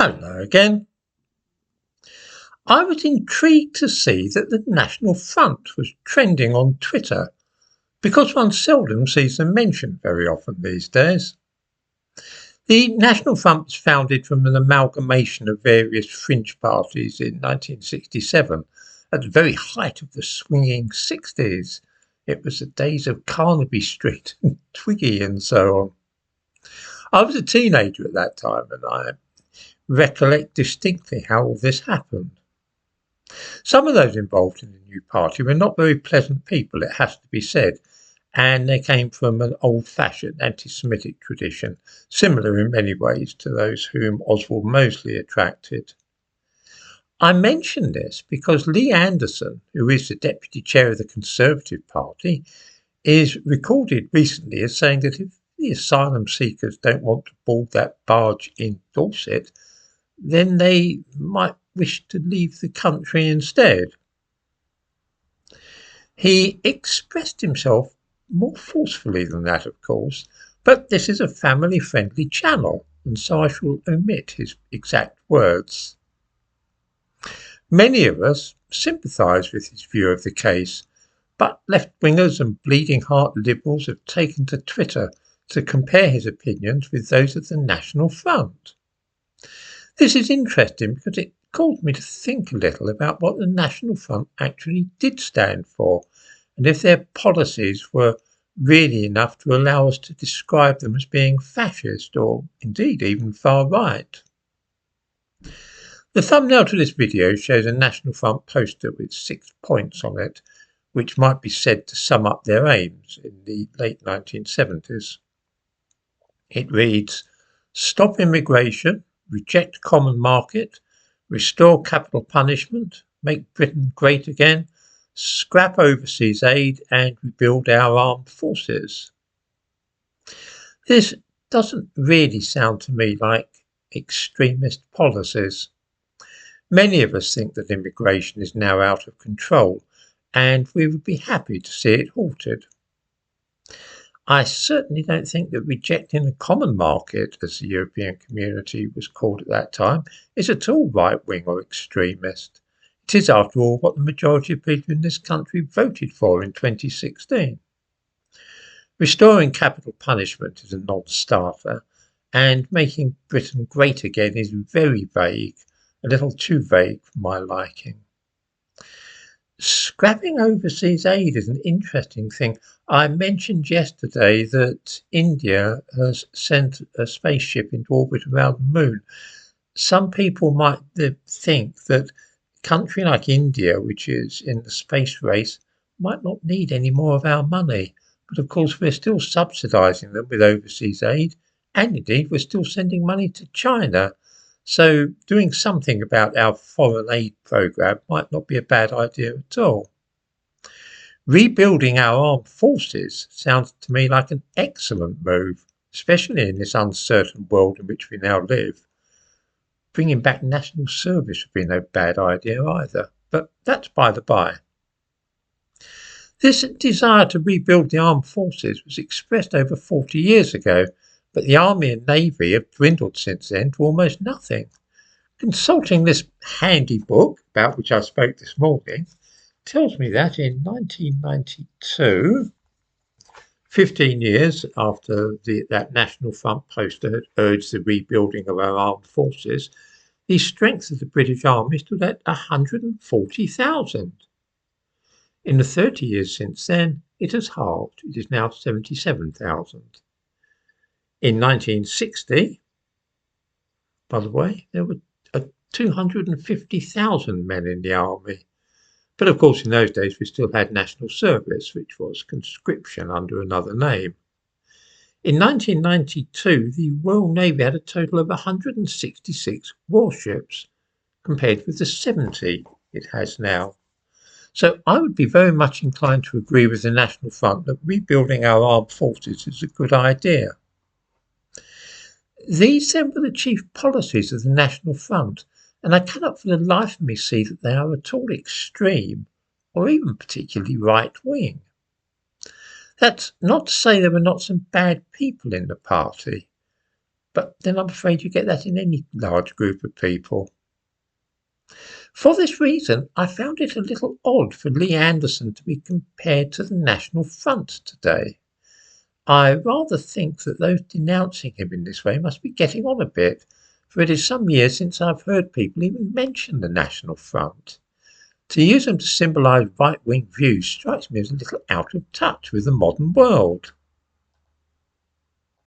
Hello again. I was intrigued to see that the National Front was trending on Twitter because one seldom sees them mentioned very often these days. The National Front was founded from an amalgamation of various fringe parties in 1967 at the very height of the swinging 60s. It was the days of Carnaby Street and Twiggy and so on. I was a teenager at that time and I recollect distinctly how all this happened. Some of those involved in the new party were not very pleasant people, it has to be said, and they came from an old-fashioned anti-Semitic tradition, similar in many ways to those whom Oswald Mosley attracted. I mention this because Lee Anderson, who is the deputy chair of the Conservative Party, is recorded recently as saying that if the asylum seekers don't want to board that barge in Dorset, then they might wish to leave the country instead. He expressed himself more forcefully than that, of course, but this is a family-friendly channel, and so I shall omit his exact words. Many of us sympathise with his view of the case, but left-wingers and bleeding-heart liberals have taken to Twitter to compare his opinions with those of the National Front. This is interesting because it caused me to think a little about what the National Front actually did stand for, and if their policies were really enough to allow us to describe them as being fascist or indeed even far right. The thumbnail to this video shows a National Front poster with 6 points on it, which might be said to sum up their aims in the late 1970s. It reads, "Stop immigration, reject common market, restore capital punishment, make Britain great again, scrap overseas aid and rebuild our armed forces." This doesn't really sound to me like extremist policies. Many of us think that immigration is now out of control and we would be happy to see it halted. I certainly don't think that rejecting the common market, as the European community was called at that time, is at all right-wing or extremist. It is, after all, what the majority of people in this country voted for in 2016. Restoring capital punishment is a non-starter, and making Britain great again is very vague, a little too vague for my liking. Scrapping overseas aid is an interesting thing. I mentioned yesterday that India has sent a spaceship into orbit around the moon. Some people might think that a country like India, which is in the space race, might not need any more of our money. But of course, we're still subsidising them with overseas aid, and indeed, we're still sending money to China. So doing something about our foreign aid programme might not be a bad idea at all. Rebuilding our armed forces sounds to me like an excellent move, especially in this uncertain world in which we now live. Bringing back national service would be no bad idea either, but that's by the by. This desire to rebuild the armed forces was expressed over 40 years ago, but the Army and Navy have dwindled since then to almost nothing. Consulting this handy book, about which I spoke this morning, tells me that in 1992, 15 years after that National Front poster had urged the rebuilding of our armed forces, the strength of the British Army stood at 140,000. In the 30 years since then, it has halved. It is now 77,000. In 1960, by the way, there were 250,000 men in the army. But of course, in those days, we still had national service, which was conscription under another name. In 1992, the Royal Navy had a total of 166 warships, compared with the 70 it has now. So I would be very much inclined to agree with the National Front that rebuilding our armed forces is a good idea. These then were the chief policies of the National Front, and I cannot for the life of me see that they are at all extreme or even particularly right-wing. That's not to say there were not some bad people in the party. but then I'm afraid you get that in any large group of people. For this reason, I found it a little odd for Lee Anderson to be compared to the National Front today. I rather think that those denouncing him in this way must be getting on a bit, for it is some years since I've heard people even mention the National Front. To use them to symbolise right-wing views strikes me as a little out of touch with the modern world.